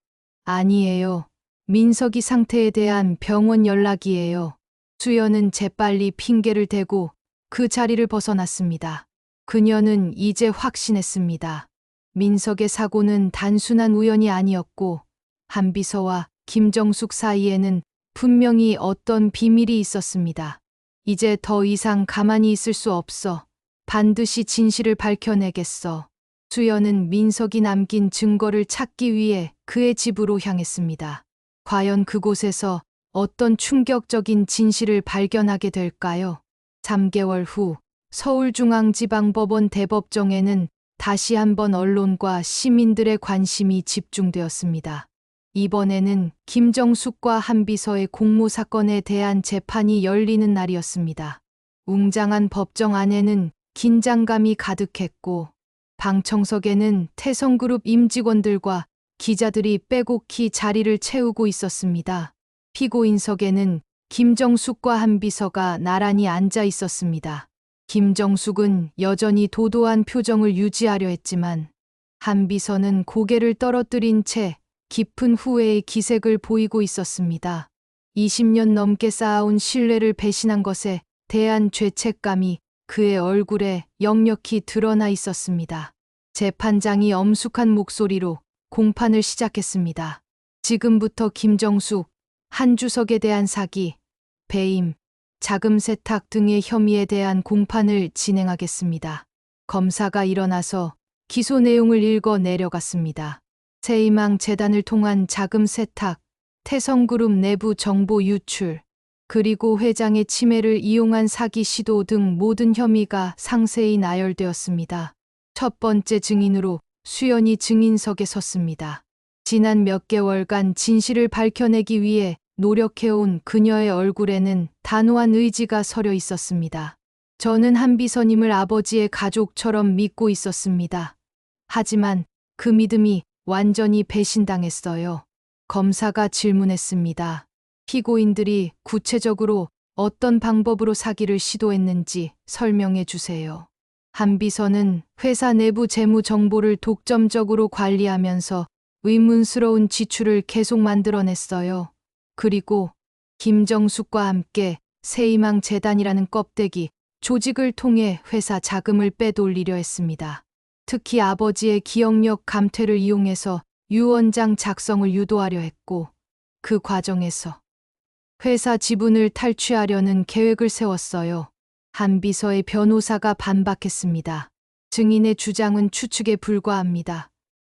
아니에요. 민석이 상태에 대한 병원 연락이에요. 수연은 재빨리 핑계를 대고 그 자리를 벗어났습니다. 그녀는 이제 확신했습니다. 민석의 사고는 단순한 우연이 아니었고 한비서와 김정숙 사이에는 분명히 어떤 비밀이 있었습니다. 이제 더 이상 가만히 있을 수 없어. 반드시 진실을 밝혀내겠어. 수연은 민석이 남긴 증거를 찾기 위해 그의 집으로 향했습니다. 과연 그곳에서 어떤 충격적인 진실을 발견하게 될까요? 3개월 후 서울중앙지방법원 대법정에는 다시 한번 언론과 시민들의 관심이 집중되었습니다. 이번에는 김정숙과 한비서의 공모 사건에 대한 재판이 열리는 날이었습니다. 웅장한 법정 안에는 긴장감이 가득했고 방청석에는 태성그룹 임직원들과 기자들이 빼곡히 자리를 채우고 있었습니다. 피고인석에는 김정숙과 한비서가 나란히 앉아 있었습니다. 김정숙은 여전히 도도한 표정을 유지하려 했지만 한비서는 고개를 떨어뜨린 채 깊은 후회의 기색을 보이고 있었습니다. 20년 넘게 쌓아온 신뢰를 배신한 것에 대한 죄책감이 그의 얼굴에 역력히 드러나 있었습니다. 재판장이 엄숙한 목소리로 공판을 시작했습니다. 지금부터 김정숙, 한주석에 대한 사기, 배임, 자금 세탁 등의 혐의에 대한 공판을 진행하겠습니다. 검사가 일어나서 기소 내용을 읽어 내려갔습니다. 새희망 재단을 통한 자금 세탁, 태성그룹 내부 정보 유출, 그리고 회장의 치매를 이용한 사기 시도 등 모든 혐의가 상세히 나열되었습니다. 첫 번째 증인으로 수연이 증인석에 섰습니다. 지난 몇 개월간 진실을 밝혀내기 위해 노력해온 그녀의 얼굴에는 단호한 의지가 서려 있었습니다. 저는 한비서님을 아버지의 가족처럼 믿고 있었습니다. 하지만 그 믿음이 완전히 배신당했어요. 검사가 질문했습니다. 피고인들이 구체적으로 어떤 방법으로 사기를 시도했는지 설명해 주세요. 한비서는 회사 내부 재무 정보를 독점적으로 관리하면서 의문스러운 지출을 계속 만들어냈어요. 그리고 김정숙과 함께 새희망 재단이라는 껍데기 조직을 통해 회사 자금을 빼돌리려 했습니다. 특히 아버지의 기억력 감퇴를 이용해서 유언장 작성을 유도하려 했고 그 과정에서 회사 지분을 탈취하려는 계획을 세웠어요. 한비서의 변호사가 반박했습니다. 증인의 주장은 추측에 불과합니다.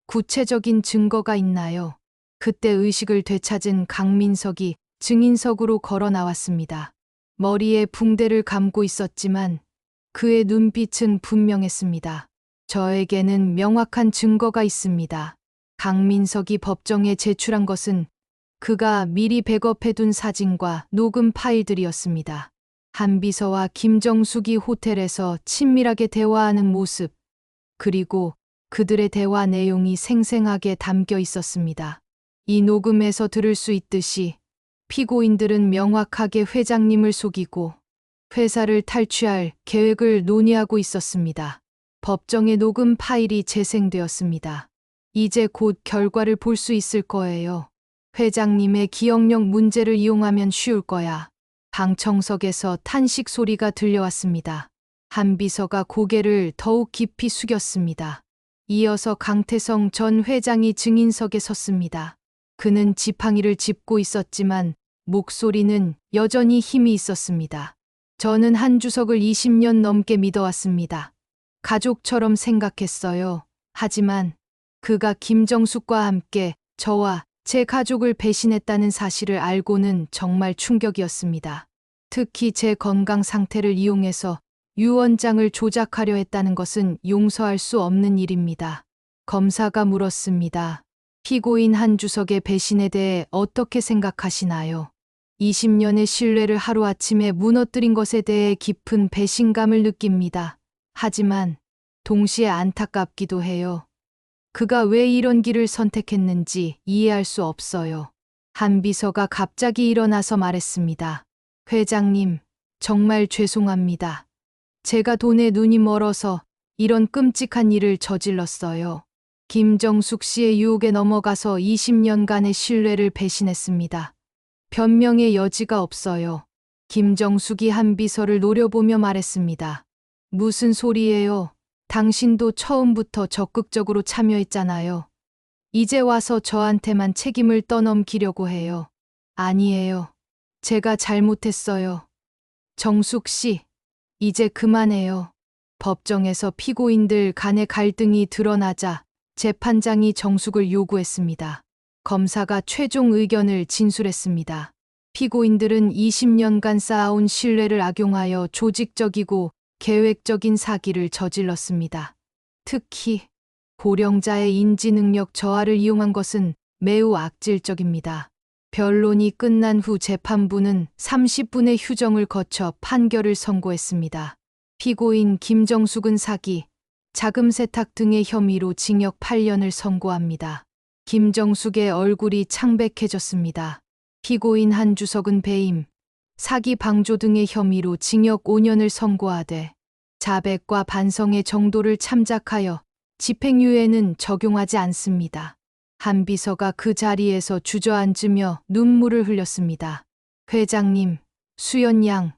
구체적인 증거가 있나요? 그때 의식을 되찾은 강민석이 증인석으로 걸어 나왔습니다. 머리에 붕대를 감고 있었지만 그의 눈빛은 분명했습니다. 저에게는 명확한 증거가 있습니다. 강민석이 법정에 제출한 것은 그가 미리 백업해둔 사진과 녹음 파일들이었습니다. 한비서와 김정숙이 호텔에서 친밀하게 대화하는 모습, 그리고 그들의 대화 내용이 생생하게 담겨 있었습니다. 이 녹음에서 들을 수 있듯이 피고인들은 명확하게 회장님을 속이고 회사를 탈취할 계획을 논의하고 있었습니다. 법정의 녹음 파일이 재생되었습니다. 이제 곧 결과를 볼 수 있을 거예요. 회장님의 기억력 문제를 이용하면 쉬울 거야. 방청석에서 탄식 소리가 들려왔습니다. 한비서가 고개를 더욱 깊이 숙였습니다. 이어서 강태성 전 회장이 증인석에 섰습니다. 그는 지팡이를 짚고 있었지만 목소리는 여전히 힘이 있었습니다. 저는 한주석을 20년 넘게 믿어왔습니다. 가족처럼 생각했어요. 하지만 그가 김정숙과 함께 저와 제 가족을 배신했다는 사실을 알고는 정말 충격이었습니다. 특히 제 건강 상태를 이용해서 유언장을 조작하려 했다는 것은 용서할 수 없는 일입니다. 검사가 물었습니다. 피고인 한주석의 배신에 대해 어떻게 생각하시나요? 20년의 신뢰를 하루아침에 무너뜨린 것에 대해 깊은 배신감을 느낍니다. 하지만 동시에 안타깝기도 해요. 그가 왜 이런 길을 선택했는지 이해할 수 없어요. 한 비서가 갑자기 일어나서 말했습니다. 회장님, 정말 죄송합니다. 제가 돈에 눈이 멀어서 이런 끔찍한 일을 저질렀어요. 김정숙 씨의 유혹에 넘어가서 20년간의 신뢰를 배신했습니다. 변명의 여지가 없어요. 김정숙이 한 비서를 노려보며 말했습니다. 무슨 소리예요? 당신도 처음부터 적극적으로 참여했잖아요. 이제 와서 저한테만 책임을 떠넘기려고 해요. 아니에요. 제가 잘못했어요. 정숙 씨, 이제 그만해요. 법정에서 피고인들 간의 갈등이 드러나자 재판장이 정숙을 요구했습니다. 검사가 최종 의견을 진술했습니다. 피고인들은 20년간 쌓아온 신뢰를 악용하여 조직적이고 계획적인 사기를 저질렀습니다. 특히 고령자의 인지 능력 저하를 이용한 것은 매우 악질적입니다. 변론이 끝난 후 재판부는 30분의 휴정을 거쳐 판결을 선고했습니다. 피고인 김정숙은 사기, 자금 세탁 등의 혐의로 징역 8년을 선고합니다. 김정숙의 얼굴이 창백해졌습니다. 피고인 한주석은 배임, 사기 방조 등의 혐의로 징역 5년을 선고하되 자백과 반성의 정도를 참작하여 집행유예는 적용하지 않습니다. 한 비서가 그 자리에서 주저앉으며 눈물을 흘렸습니다. 회장님, 수연 양,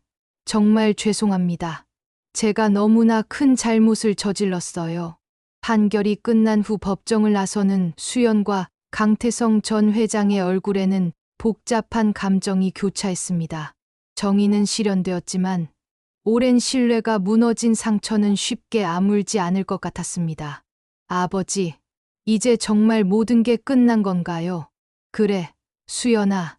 정말 죄송합니다. 제가 너무나 큰 잘못을 저질렀어요. 판결이 끝난 후 법정을 나서는 수연과 강태성 전 회장의 얼굴에는 복잡한 감정이 교차했습니다. 정의는 실현되었지만 오랜 신뢰가 무너진 상처는 쉽게 아물지 않을 것 같았습니다. 아버지, 이제 정말 모든 게 끝난 건가요? 그래, 수연아.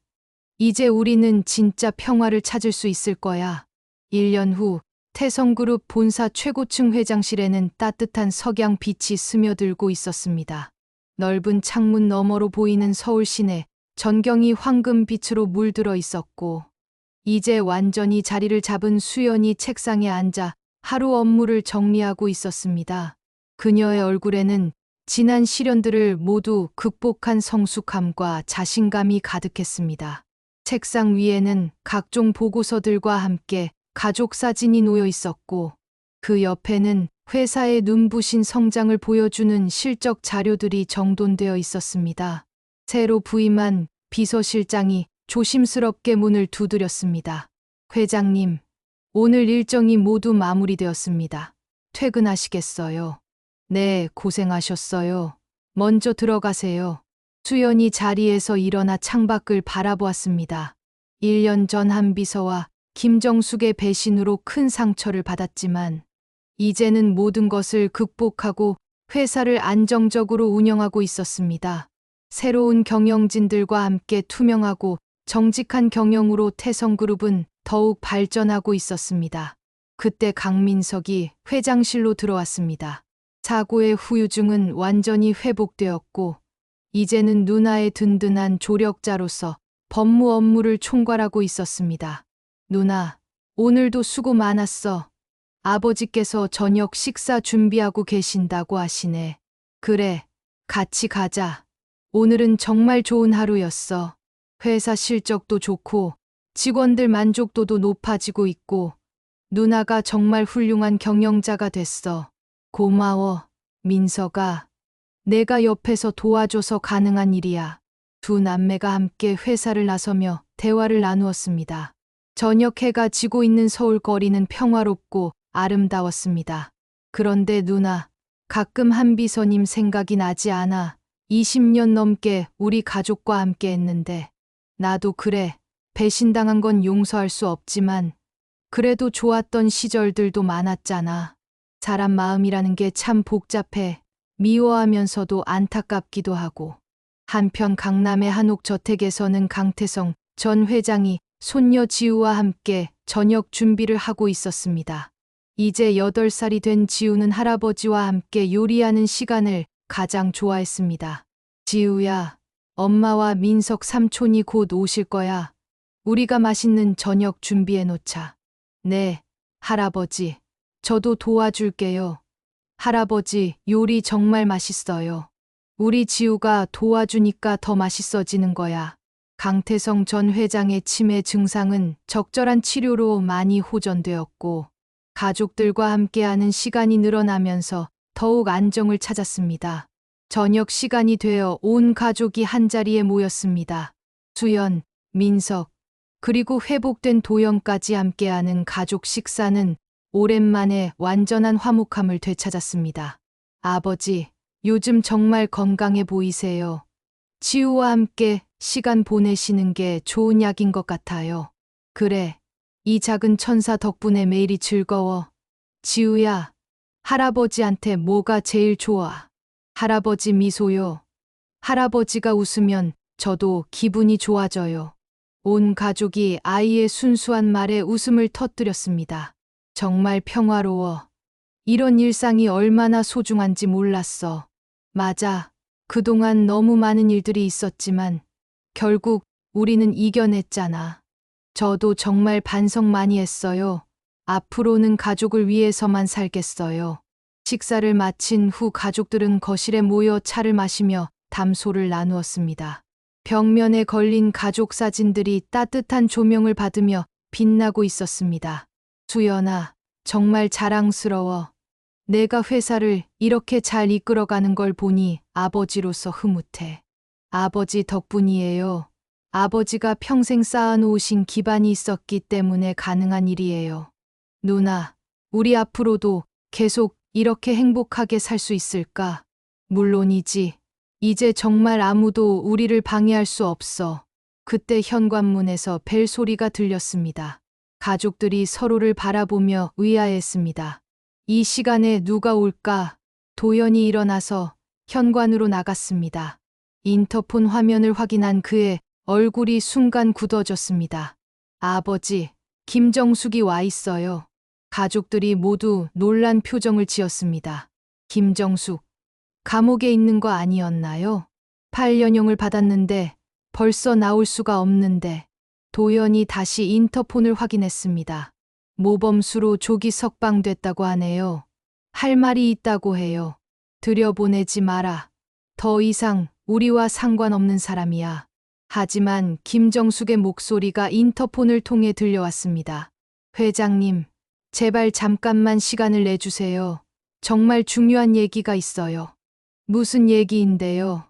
이제 우리는 진짜 평화를 찾을 수 있을 거야. 1년 후 태성그룹 본사 최고층 회장실에는 따뜻한 석양 빛이 스며들고 있었습니다. 넓은 창문 너머로 보이는 서울 시내, 전경이 황금빛으로 물들어 있었고 이제 완전히 자리를 잡은 수연이 책상에 앉아 하루 업무를 정리하고 있었습니다. 그녀의 얼굴에는 지난 시련들을 모두 극복한 성숙함과 자신감이 가득했습니다. 책상 위에는 각종 보고서들과 함께 가족 사진이 놓여 있었고 그 옆에는 회사의 눈부신 성장을 보여주는 실적 자료들이 정돈되어 있었습니다. 새로 부임한 비서실장이 조심스럽게 문을 두드렸습니다. 회장님, 오늘 일정이 모두 마무리되었습니다. 퇴근하시겠어요? 네, 고생하셨어요. 먼저 들어가세요. 수연이 자리에서 일어나 창밖을 바라보았습니다. 1년 전 한 비서와 김정숙의 배신으로 큰 상처를 받았지만 이제는 모든 것을 극복하고 회사를 안정적으로 운영하고 있었습니다. 새로운 경영진들과 함께 투명하고 정직한 경영으로 태성그룹은 더욱 발전하고 있었습니다. 그때 강민석이 회장실로 들어왔습니다. 사고의 후유증은 완전히 회복되었고 이제는 누나의 든든한 조력자로서 법무 업무를 총괄하고 있었습니다. 누나, 오늘도 수고 많았어. 아버지께서 저녁 식사 준비하고 계신다고 하시네. 그래, 같이 가자. 오늘은 정말 좋은 하루였어. 회사 실적도 좋고 직원들 만족도도 높아지고 있고 누나가 정말 훌륭한 경영자가 됐어. 고마워, 민서가. 내가 옆에서 도와줘서 가능한 일이야. 두 남매가 함께 회사를 나서며 대화를 나누었습니다. 저녁 해가 지고 있는 서울 거리는 평화롭고 아름다웠습니다. 그런데 누나, 가끔 한 비서님 생각이 나지 않아. 20년 넘게 우리 가족과 함께 했는데. 나도 그래. 배신당한 건 용서할 수 없지만 그래도 좋았던 시절들도 많았잖아. 사람 마음이라는 게 참 복잡해. 미워하면서도 안타깝기도 하고. 한편 강남의 한옥 저택에서는 강태성 전 회장이 손녀 지우와 함께 저녁 준비를 하고 있었습니다. 이제 8살이 된 지우는 할아버지와 함께 요리하는 시간을 가장 좋아했습니다. 지우야, 엄마와 민석 삼촌이 곧 오실 거야. 우리가 맛있는 저녁 준비해 놓자. 네, 할아버지. 저도 도와줄게요. 할아버지, 요리 정말 맛있어요. 우리 지우가 도와주니까 더 맛있어지는 거야. 강태성 전 회장의 치매 증상은 적절한 치료로 많이 호전되었고, 가족들과 함께하는 시간이 늘어나면서 더욱 안정을 찾았습니다. 저녁 시간이 되어 온 가족이 한자리에 모였습니다. 수연, 민석, 그리고 회복된 도연까지 함께하는 가족 식사는 오랜만에 완전한 화목함을 되찾았습니다. 아버지, 요즘 정말 건강해 보이세요. 지우와 함께 시간 보내시는 게 좋은 약인 것 같아요. 그래, 이 작은 천사 덕분에 매일이 즐거워. 지우야, 할아버지한테 뭐가 제일 좋아? 할아버지 미소요. 할아버지가 웃으면 저도 기분이 좋아져요. 온 가족이 아이의 순수한 말에 웃음을 터뜨렸습니다. 정말 평화로워. 이런 일상이 얼마나 소중한지 몰랐어. 맞아. 그동안 너무 많은 일들이 있었지만 결국 우리는 이겨냈잖아. 저도 정말 반성 많이 했어요. 앞으로는 가족을 위해서만 살겠어요. 식사를 마친 후 가족들은 거실에 모여 차를 마시며 담소를 나누었습니다. 벽면에 걸린 가족 사진들이 따뜻한 조명을 받으며 빛나고 있었습니다. 수연아, 정말 자랑스러워. 내가 회사를 이렇게 잘 이끌어가는 걸 보니 아버지로서 흐뭇해. 아버지 덕분이에요. 아버지가 평생 쌓아놓으신 기반이 있었기 때문에 가능한 일이에요. 누나, 우리 앞으로도 계속 이렇게 행복하게 살 수 있을까? 물론이지. 이제 정말 아무도 우리를 방해할 수 없어. 그때 현관문에서 벨 소리가 들렸습니다. 가족들이 서로를 바라보며 의아했습니다. 이 시간에 누가 올까? 도연이 일어나서 현관으로 나갔습니다. 인터폰 화면을 확인한 그의 얼굴이 순간 굳어졌습니다. 아버지, 김정숙이 와 있어요. 가족들이 모두 놀란 표정을 지었습니다. 김정숙, 감옥에 있는 거 아니었나요? 8년형을 받았는데 벌써 나올 수가 없는데. 도연이 다시 인터폰을 확인했습니다. 모범수로 조기 석방됐다고 하네요. 할 말이 있다고 해요. 들여보내지 마라. 더 이상 우리와 상관없는 사람이야. 하지만 김정숙의 목소리가 인터폰을 통해 들려왔습니다. 회장님, 제발 잠깐만 시간을 내주세요. 정말 중요한 얘기가 있어요. 무슨 얘기인데요?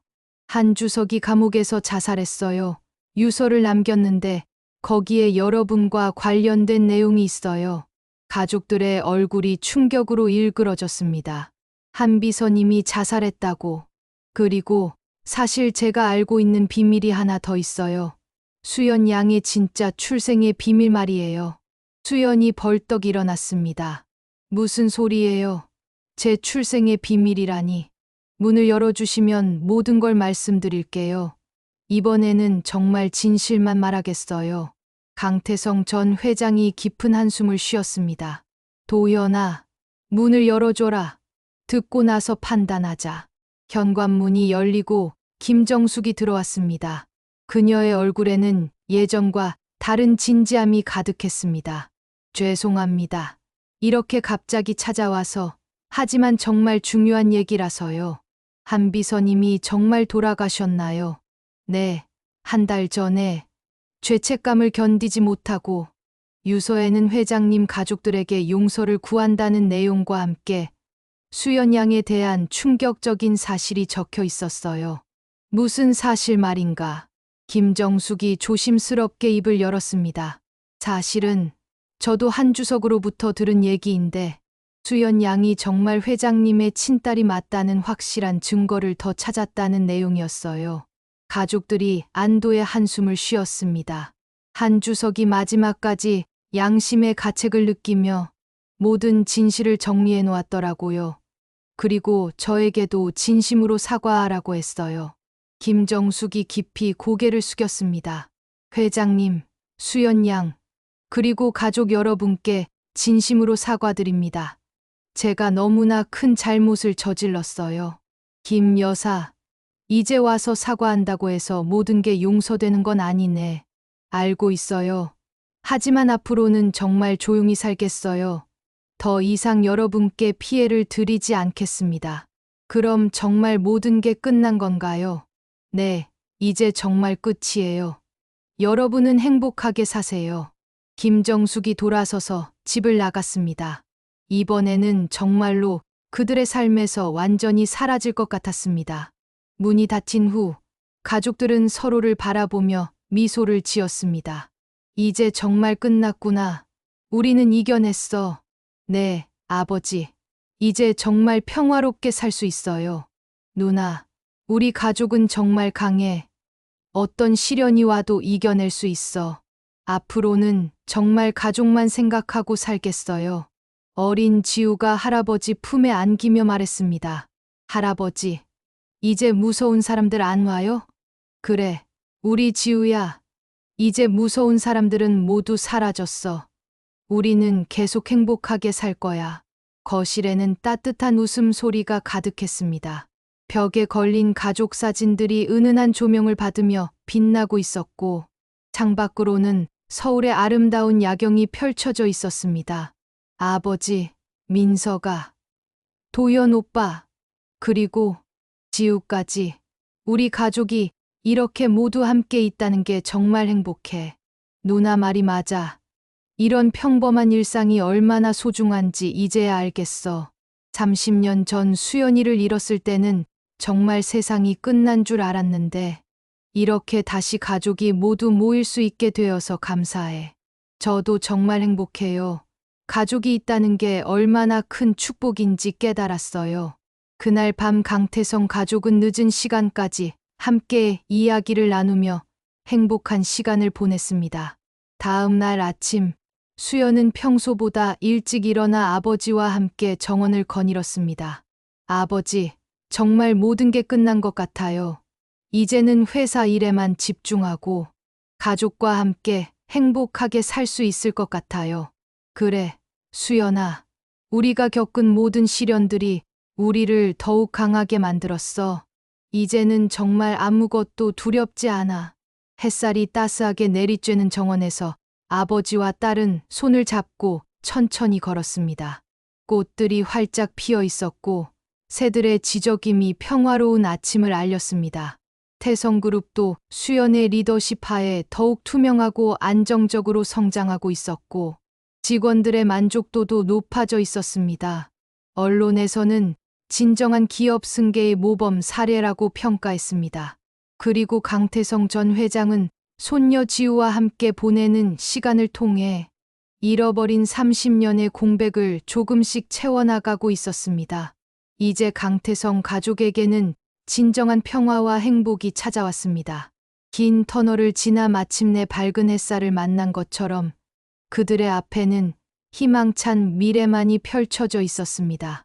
한주석이 감옥에서 자살했어요. 유서를 남겼는데 거기에 여러분과 관련된 내용이 있어요. 가족들의 얼굴이 충격으로 일그러졌습니다. 한비서님이 자살했다고. 그리고 사실 제가 알고 있는 비밀이 하나 더 있어요. 수연 양의 진짜 출생의 비밀 말이에요. 수연이 벌떡 일어났습니다. 무슨 소리예요? 제 출생의 비밀이라니. 문을 열어주시면 모든 걸 말씀드릴게요. 이번에는 정말 진실만 말하겠어요. 강태성 전 회장이 깊은 한숨을 쉬었습니다. 도연아, 문을 열어줘라. 듣고 나서 판단하자. 현관문이 열리고 김정숙이 들어왔습니다. 그녀의 얼굴에는 예전과 다른 진지함이 가득했습니다. 죄송합니다. 이렇게 갑자기 찾아와서. 하지만 정말 중요한 얘기라서요. 한비서님이 정말 돌아가셨나요? 네, 한 달 전에 죄책감을 견디지 못하고 유서에는 회장님 가족들에게 용서를 구한다는 내용과 함께 수연 양에 대한 충격적인 사실이 적혀 있었어요. 무슨 사실 말인가? 김정숙이 조심스럽게 입을 열었습니다. 사실은 저도 한주석으로부터 들은 얘기인데 수연 양이 정말 회장님의 친딸이 맞다는 확실한 증거를 더 찾았다는 내용이었어요. 가족들이 안도의 한숨을 쉬었습니다. 한주석이 마지막까지 양심의 가책을 느끼며 모든 진실을 정리해 놓았더라고요. 그리고 저에게도 진심으로 사과하라고 했어요. 김정숙이 깊이 고개를 숙였습니다. 회장님, 수연 양, 그리고 가족 여러분께 진심으로 사과드립니다. 제가 너무나 큰 잘못을 저질렀어요. 김 여사, 이제 와서 사과한다고 해서 모든 게 용서되는 건 아니네. 알고 있어요. 하지만 앞으로는 정말 조용히 살겠어요. 더 이상 여러분께 피해를 드리지 않겠습니다. 그럼 정말 모든 게 끝난 건가요? 네, 이제 정말 끝이에요. 여러분은 행복하게 사세요. 김정숙이 돌아서서 집을 나갔습니다. 이번에는 정말로 그들의 삶에서 완전히 사라질 것 같았습니다. 문이 닫힌 후 가족들은 서로를 바라보며 미소를 지었습니다. 이제 정말 끝났구나. 우리는 이겨냈어. 네, 아버지. 이제 정말 평화롭게 살 수 있어요. 누나, 우리 가족은 정말 강해. 어떤 시련이 와도 이겨낼 수 있어. 앞으로는 정말 가족만 생각하고 살겠어요. 어린 지우가 할아버지 품에 안기며 말했습니다. 할아버지, 이제 무서운 사람들 안 와요? 그래, 우리 지우야. 이제 무서운 사람들은 모두 사라졌어. 우리는 계속 행복하게 살 거야. 거실에는 따뜻한 웃음소리가 가득했습니다. 벽에 걸린 가족 사진들이 은은한 조명을 받으며 빛나고 있었고, 창밖으로는 서울의 아름다운 야경이 펼쳐져 있었습니다. 아버지, 민서가, 도연 오빠, 그리고 지우까지, 우리 가족이 이렇게 모두 함께 있다는 게 정말 행복해. 누나 말이 맞아. 이런 평범한 일상이 얼마나 소중한지 이제야 알겠어. 30년 전 수연이를 잃었을 때는 정말 세상이 끝난 줄 알았는데, 이렇게 다시 가족이 모두 모일 수 있게 되어서 감사해. 저도 정말 행복해요. 가족이 있다는 게 얼마나 큰 축복인지 깨달았어요. 그날 밤 강태성 가족은 늦은 시간까지 함께 이야기를 나누며 행복한 시간을 보냈습니다. 다음 날 아침, 수연은 평소보다 일찍 일어나 아버지와 함께 정원을 거닐었습니다. 아버지, 정말 모든 게 끝난 것 같아요. 이제는 회사 일에만 집중하고 가족과 함께 행복하게 살 수 있을 것 같아요. 그래, 수연아. 우리가 겪은 모든 시련들이 우리를 더욱 강하게 만들었어. 이제는 정말 아무것도 두렵지 않아. 햇살이 따스하게 내리쬐는 정원에서 아버지와 딸은 손을 잡고 천천히 걸었습니다. 꽃들이 활짝 피어 있었고 새들의 지저귀이 평화로운 아침을 알렸습니다. 태성그룹도 수연의 리더십 하에 더욱 투명하고 안정적으로 성장하고 있었고 직원들의 만족도도 높아져 있었습니다. 언론에서는 진정한 기업 승계의 모범 사례라고 평가했습니다. 그리고 강태성 전 회장은 손녀 지우와 함께 보내는 시간을 통해 잃어버린 30년의 공백을 조금씩 채워나가고 있었습니다. 이제 강태성 가족에게는 진정한 평화와 행복이 찾아왔습니다. 긴 터널을 지나 마침내 밝은 햇살을 만난 것처럼 그들의 앞에는 희망찬 미래만이 펼쳐져 있었습니다.